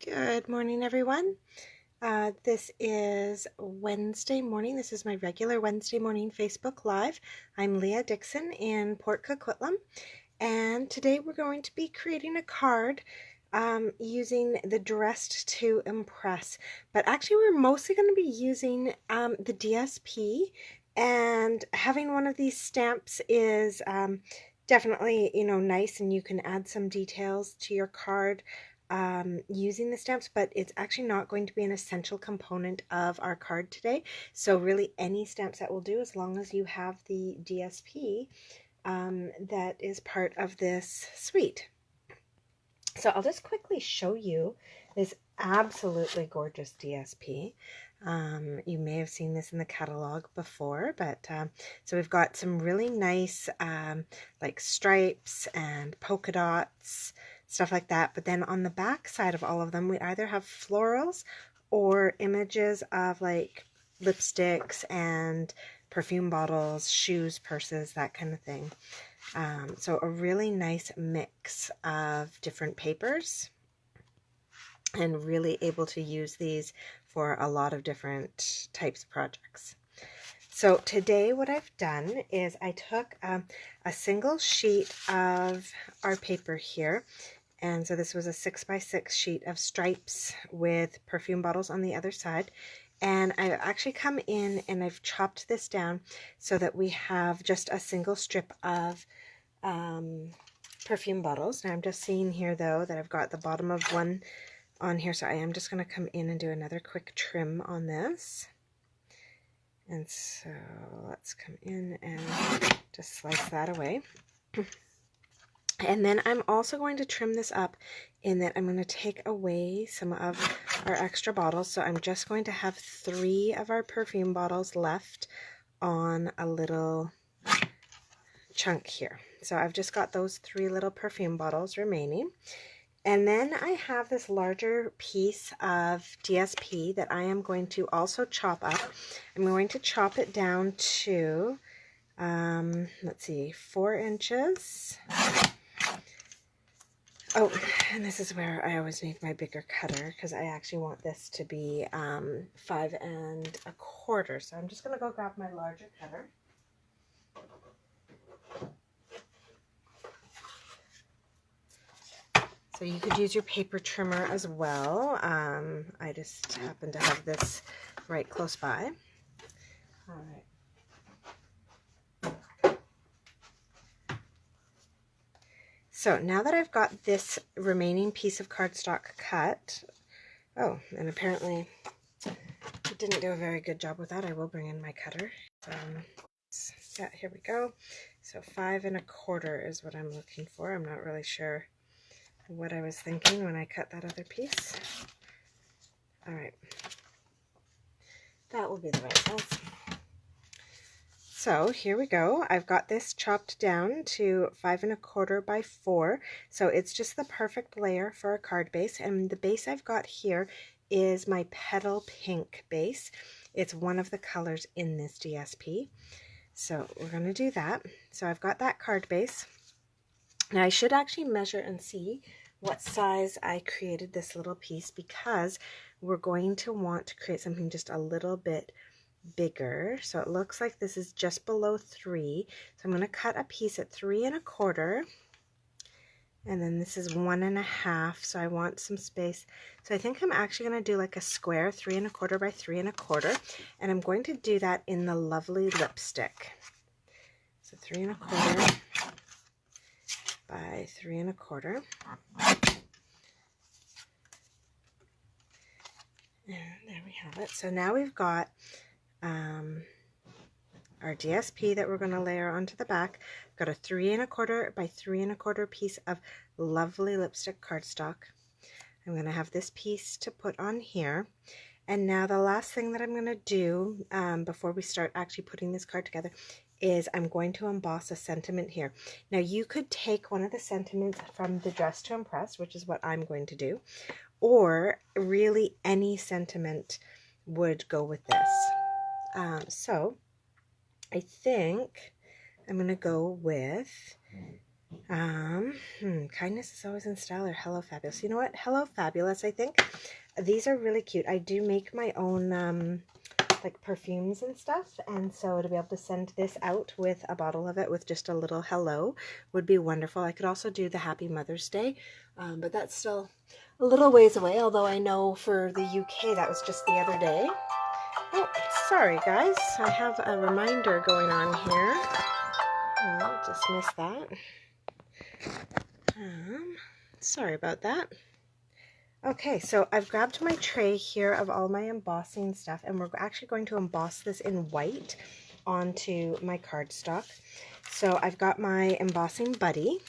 Good morning, everyone. This is Wednesday morning. This is my regular Wednesday morning Facebook Live. I'm Leah Dixon in Port Coquitlam, and today we're going to be creating a card using the Dressed to Impress. But actually, we're mostly going to be using the DSP, and having one of these stamps is definitely, nice, and you can add some details to your card using the stamps, but it's actually not going to be an essential component of our card today. So really any stamps that will do, as long as you have the DSP that is part of this suite. So I'll just quickly show you this absolutely gorgeous DSP. You may have seen this in the catalog before, but so we've got some really nice like stripes and polka dots, stuff like that. But then on the back side of all of them, we either have florals or images of like lipsticks and perfume bottles, shoes, purses, that kind of thing. So a really nice mix of different papers, and really able to use these for a lot of different types of projects. So today what I've done is I took a single sheet of our paper here, and so this was a 6x6 sheet of stripes with perfume bottles on the other side. And I've actually come in and I've chopped this down so that we have just a single strip of perfume bottles. Now I'm just seeing here though that I've got the bottom of one on here, so I am just going to come in and do another quick trim on this. And so let's come in and just slice that away. And then I'm also going to trim this up in that I'm going to take away some of our extra bottles. So I'm just going to have 3 of our perfume bottles left on a little chunk here. So I've just got those 3 little perfume bottles remaining. And then I have this larger piece of DSP that I am going to also chop up. I'm going to chop it down to, let's see, 4 inches. Oh, and this is where I always make my bigger cutter, because I actually want this to be 5 1/4. So I'm just going to go grab my larger cutter. So you could use your paper trimmer as well. I just happen to have this right close by. All right. So now that I've got this remaining piece of cardstock cut, oh, and apparently it didn't do a very good job with that. I will bring in my cutter. Yeah, here we go. So 5 1/4 is what I'm looking for. I'm not really sure what I was thinking when I cut that other piece. All right, that will be the right size. So here we go. I've got this chopped down to 5 1/4 by 4. So it's just the perfect layer for a card base. And the base I've got here is my Petal Pink base. It's one of the colors in this DSP. So we're going to do that. So I've got that card base. Now I should actually measure and see what size I created this little piece, because we're going to want to create something just a little bit bigger. So it looks like this is just below 3. So I'm going to cut a piece at 3 1/4, and then this is 1 1/2. So I want some space. So I think I'm actually going to do like a square 3 1/4 by 3 1/4, and I'm going to do that in the lovely lipstick. So 3 1/4 by 3 1/4. And there we have it. So now we've got our DSP that we're going to layer onto the back. Got a 3 1/4 by 3 1/4 piece of lovely lipstick cardstock. I'm going to have this piece to put on here. And now the last thing that I'm going to do before we start actually putting this card together is I'm going to emboss a sentiment here. Now you could take one of the sentiments from the Dressed to Impress, which is what I'm going to do, or really any sentiment would go with this. So I think I'm going to go with Kindness is always in style, or Hello Fabulous. You know what? Hello Fabulous, I think. These are really cute. I do make my own like perfumes and stuff, and so to be able to send this out with a bottle of it with just a little hello would be wonderful. I could also do the Happy Mother's Day, but that's still a little ways away, although I know for the UK that was just the other day. Oh, sorry guys, I have a reminder going on here. I'll just missed that. Sorry about that. Okay, so I've grabbed my tray here of all my embossing stuff, and we're actually going to emboss this in white onto my cardstock. So I've got my embossing buddy,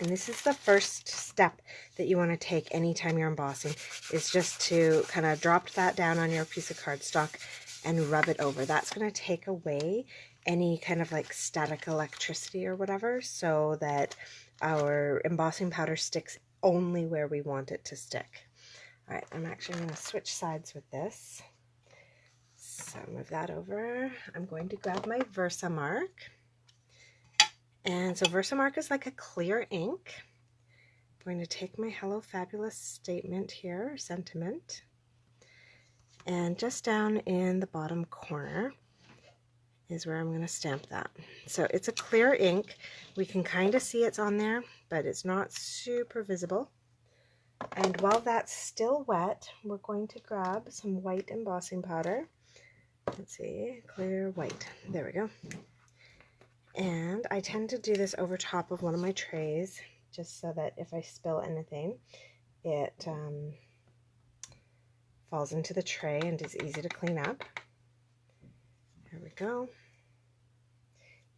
and this is the first step that you want to take anytime you're embossing, is just to kind of drop that down on your piece of cardstock and rub it over. That's going to take away any kind of like static electricity or whatever, so that our embossing powder sticks only where we want it to stick. All right, I'm actually going to switch sides with this. So move that over. I'm going to grab my Versamark. And so Versamark is like a clear ink. I'm going to take my Hello Fabulous statement here, or sentiment, and just down in the bottom corner is where I'm going to stamp that. So it's a clear ink. We can kind of see it's on there, but it's not super visible. And while that's still wet, we're going to grab some white embossing powder. Let's see, clear white. There we go. And I tend to do this over top of one of my trays, just so that if I spill anything, it falls into the tray and is easy to clean up. There we go.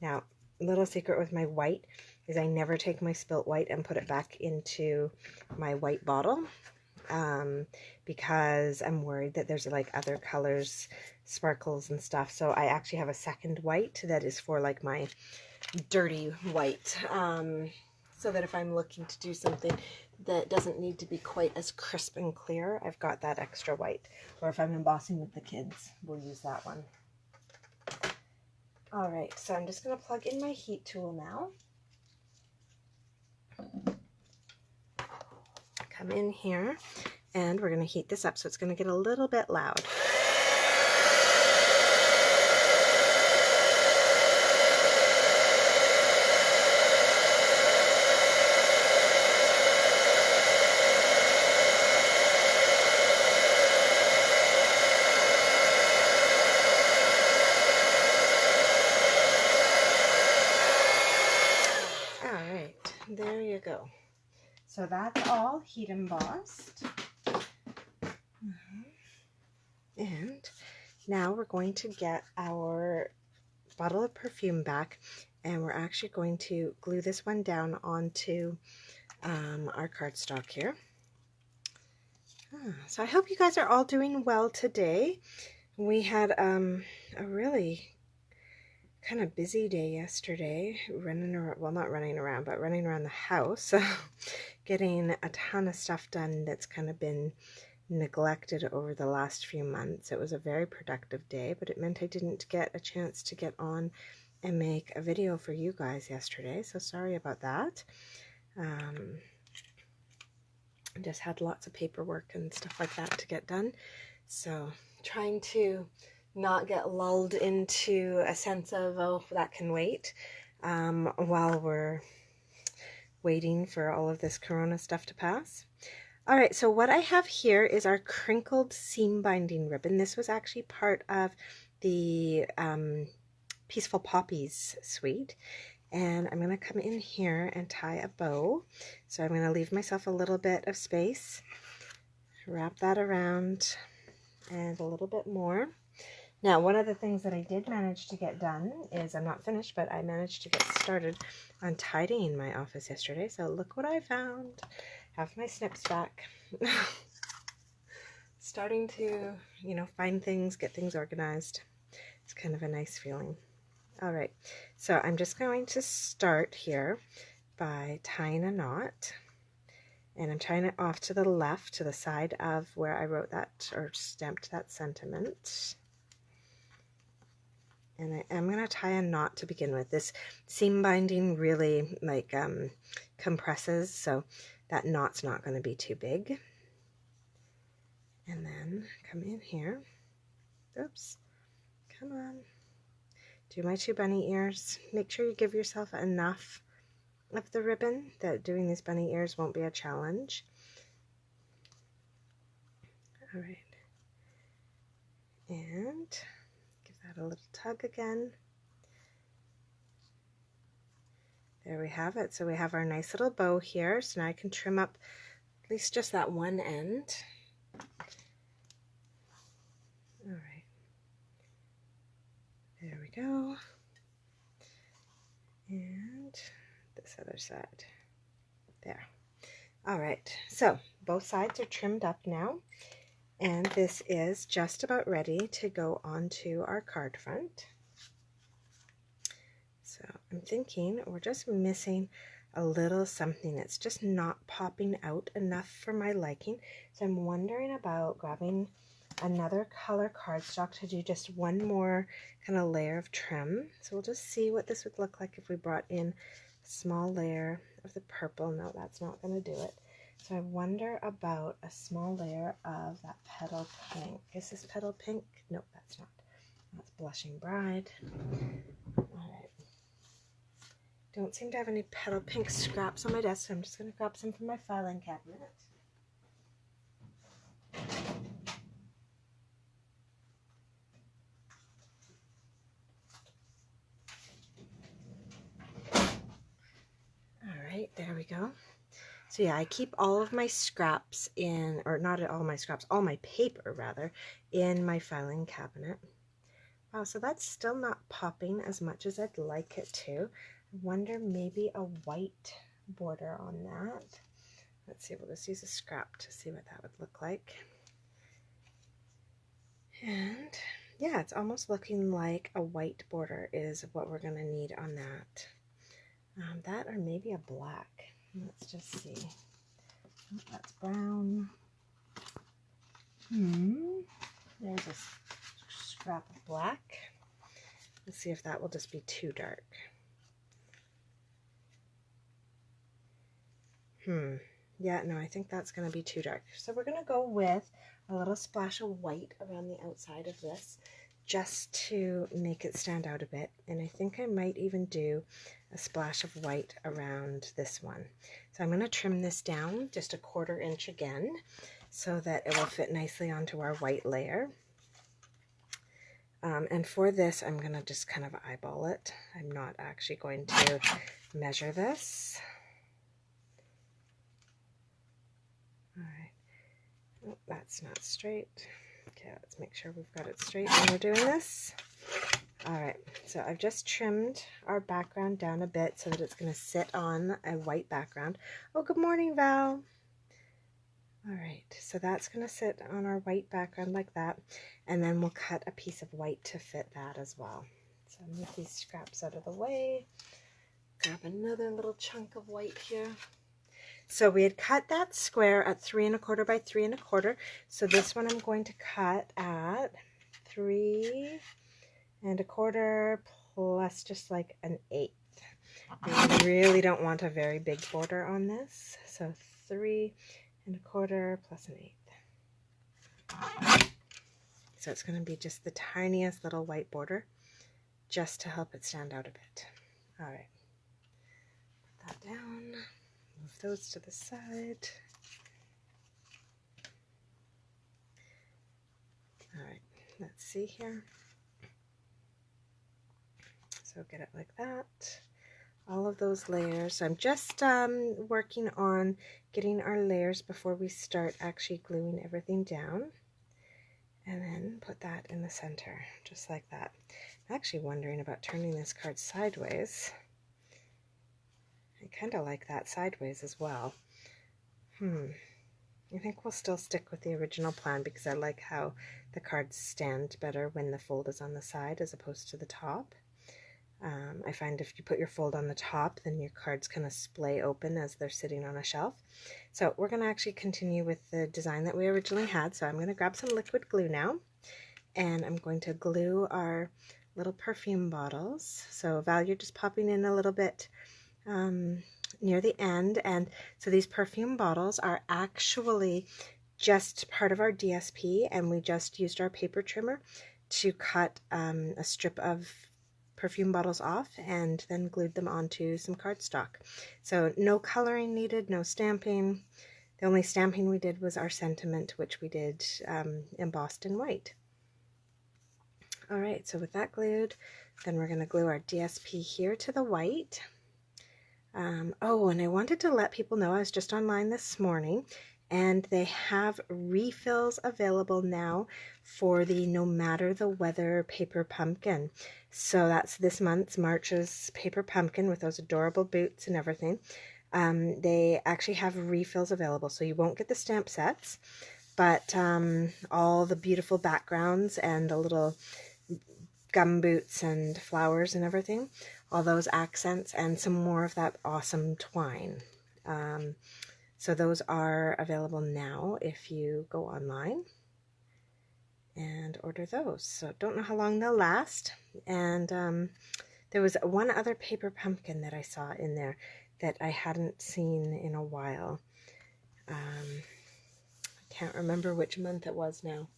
Now, a little secret with my white is I never take my spilt white and put it back into my white bottle, because I'm worried that there's like other colors, sparkles and stuff. So I actually have a second white that is for like my dirty white, so that if I'm looking to do something that doesn't need to be quite as crisp and clear, I've got that extra white. Or if I'm embossing with the kids, we'll use that one. All right, so I'm just going to plug in my heat tool now. Come in here, and we're going to heat this up, so it's going to get a little bit loud. There you go. So that's all heat embossed. And now we're going to get our bottle of perfume back, and we're actually going to glue this one down onto our cardstock here. So I hope you guys are all doing well today. We had a really kind of busy day yesterday, running around, well, not running around, but running around the house, getting a ton of stuff done that's kind of been neglected over the last few months. It was a very productive day, but it meant I didn't get a chance to get on and make a video for you guys yesterday, so sorry about that. I just had lots of paperwork and stuff like that to get done, so trying to not get lulled into a sense of, oh, that can wait, while we're waiting for all of this Corona stuff to pass. All right, so what I have here is our crinkled seam binding ribbon. This was actually part of the Peaceful Poppies suite. And I'm going to come in here and tie a bow. So I'm going to leave myself a little bit of space, wrap that around, and a little bit more. Now, one of the things that I did manage to get done is, I'm not finished, but I managed to get started on tidying my office yesterday. So look what I found. Have my snips back. Starting to, you know, find things, get things organized. It's kind of a nice feeling. All right, so I'm just going to start here by tying a knot. And I'm tying it off to the left, to the side of where I wrote that, or stamped that sentiment. And I'm going to tie a knot to begin with. This seam binding really like compresses, so that knot's not going to be too big. And then come in here. Oops. Come on. Do my 2 bunny ears. Make sure you give yourself enough of the ribbon that doing these bunny ears won't be a challenge. All right. And give that a little tug again. There we have it. So we have our nice little bow here. So now I can trim up at least just that one end. All right. There we go. And this other side. There. All right. So both sides are trimmed up now. And this is just about ready to go onto our card front. So I'm thinking we're just missing a little something. It's just not popping out enough for my liking. So I'm wondering about grabbing another color cardstock to do just one more kind of layer of trim. So we'll just see what this would look like if we brought in a small layer of the purple. No, that's not going to do it. So I wonder about a small layer of that petal pink. Is this petal pink? No, that's not. That's Blushing Bride. All right. Don't seem to have any petal pink scraps on my desk, so I'm just going to grab some from my filing cabinet. All right, there we go. So yeah, I keep all of my scraps in, or not all my scraps, all my paper rather, in my filing cabinet. Wow, so that's still not popping as much as I'd like it to. I wonder maybe a white border on that. Let's see, we'll just use a scrap to see what that would look like. And yeah, it's almost looking like a white border is what we're going to need on that. That or maybe a black. Let's just see. Oh, that's brown. There's a scrap of black. Let's see if that will just be too dark. Yeah, no, I think that's going to be too dark. So we're going to go with a little splash of white around the outside of this just to make it stand out a bit. And I think I might even do a splash of white around this one. So I'm going to trim this down just a 1/4 inch again so that it will fit nicely onto our white layer. And for this, I'm going to just kind of eyeball it. I'm not actually going to measure this. All right. Oh, that's not straight. Okay, let's make sure we've got it straight when we're doing this. All right, so I've just trimmed our background down a bit so that it's going to sit on a white background. Oh, good morning, Val. All right, so that's going to sit on our white background like that, and then we'll cut a piece of white to fit that as well. So move these scraps out of the way. Grab another little chunk of white here. So we had cut that square at 3 1/4 by 3 1/4. So this one I'm going to cut at 3 1/4 plus just like an 1/8. I really don't want a very big border on this. So 3 1/4 plus an 1/8. So it's going to be just the tiniest little white border just to help it stand out a bit. All right. Put that down. Move those to the side. All right, let's see here. So get it like that. All of those layers. So I'm just working on getting our layers before we start actually gluing everything down. And then put that in the center, just like that. I'm actually wondering about turning this card sideways. I kind of like that sideways as well. I think we'll still stick with the original plan because I like how the cards stand better when the fold is on the side as opposed to the top. I find if you put your fold on the top, then your cards kind of splay open as they're sitting on a shelf. So we're going to actually continue with the design that we originally had. So I'm going to grab some liquid glue now, and I'm going to glue our little perfume bottles. So Val, you're just popping in a little bit near the end. And so these perfume bottles are actually just part of our DSP, and we just used our paper trimmer to cut a strip of perfume bottles off and then glued them onto some cardstock. So no coloring needed, no stamping. The only stamping we did was our sentiment, which we did embossed in white. All right, so with that glued, then we're going to glue our DSP here to the white. Oh, and I wanted to let people know I was just online this morning, and they have refills available now for the No Matter the Weather paper pumpkin. So that's this month's March's paper pumpkin with those adorable boots and everything. They actually have refills available, so you won't get the stamp sets, but all the beautiful backgrounds and the little gum boots and flowers and everything, all those accents, and some more of that awesome twine. So those are available now if you go online and order those. So don't know how long they'll last. And there was one other paper pumpkin that I saw in there that I hadn't seen in a while. I can't remember which month it was now.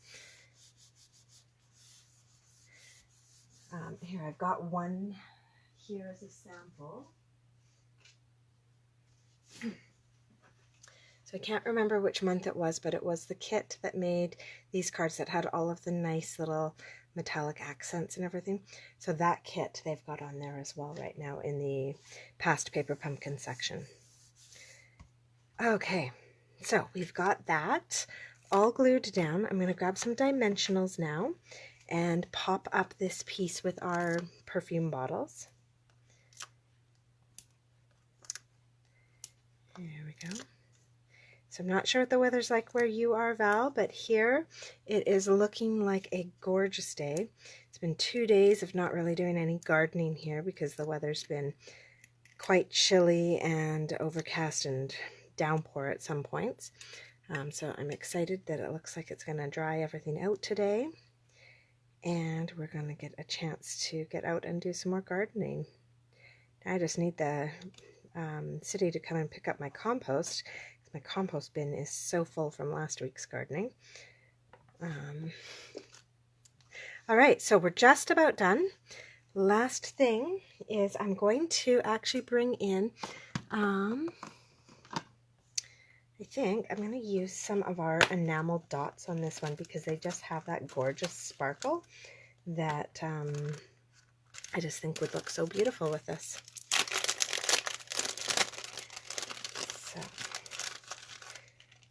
Here, I've got one here as a sample. So I can't remember which month it was, but it was the kit that made these cards that had all of the nice little metallic accents and everything. So that kit they've got on there as well right now in the past paper pumpkin section. Okay, so we've got that all glued down. I'm going to grab some dimensionals now and pop up this piece with our perfume bottles. There we go. So I'm not sure what the weather's like where you are, Val, but here it is looking like a gorgeous day. It's been 2 days of not really doing any gardening here because the weather's been quite chilly and overcast and downpour at some points. So I'm excited that it looks like it's going to dry everything out today. And we're going to get a chance to get out and do some more gardening. I just need the city to come and pick up my compost. My compost bin is so full from last week's gardening. All right, so we're just about done. Last thing is I'm going to actually bring in, I think I'm going to use some of our Enamel Dots on this one because they just have that gorgeous sparkle that I just think would look so beautiful with this. So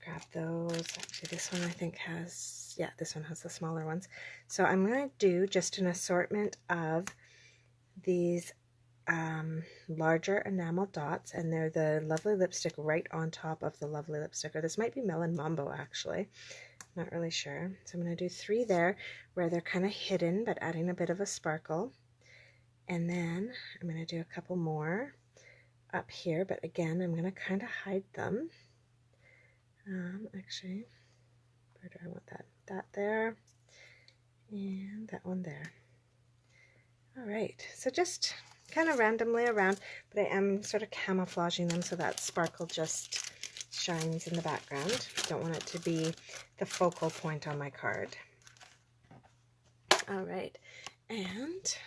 grab those. Actually, this one I think has, yeah, this one has the smaller ones. So I'm going to do just an assortment of these larger enamel dots, and they're the Lovely Lipstick right on top of the Lovely Lipstick, or this might be Melon Mambo actually, not really sure. So I'm going to do 3 there where they're kind of hidden but adding a bit of a sparkle, and then I'm going to do a couple more up here, but again I'm going to kind of hide them. Actually, where do I want that? That there and that one there. Alright, so just kind of randomly around, but I am sort of camouflaging them so that sparkle just shines in the background. Don't want it to be the focal point on my card. Alright, and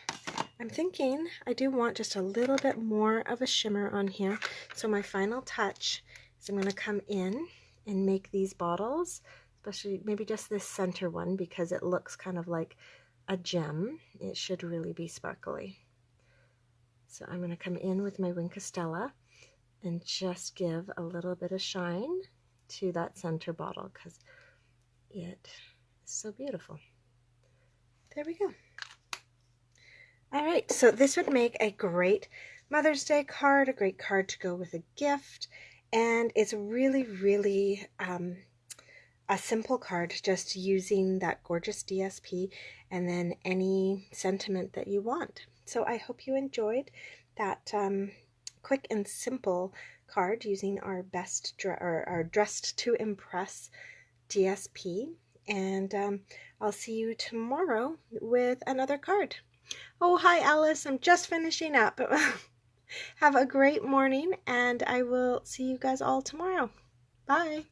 I'm thinking I do want just a little bit more of a shimmer on here. So my final touch is I'm going to come in and make these bottles, especially maybe just this center one because it looks kind of like a gem. It should really be sparkly. So I'm going to come in with my Wink Stella and just give a little bit of shine to that center bottle because it is so beautiful. There we go. All right, so this would make a great Mother's Day card, a great card to go with a gift, and it's really, really a simple card, just using that gorgeous DSP and then any sentiment that you want. So I hope you enjoyed that quick and simple card using our our Dressed to Impress DSP, and I'll see you tomorrow with another card. Oh, hi, Alice. I'm just finishing up. Have a great morning, and I will see you guys all tomorrow. Bye.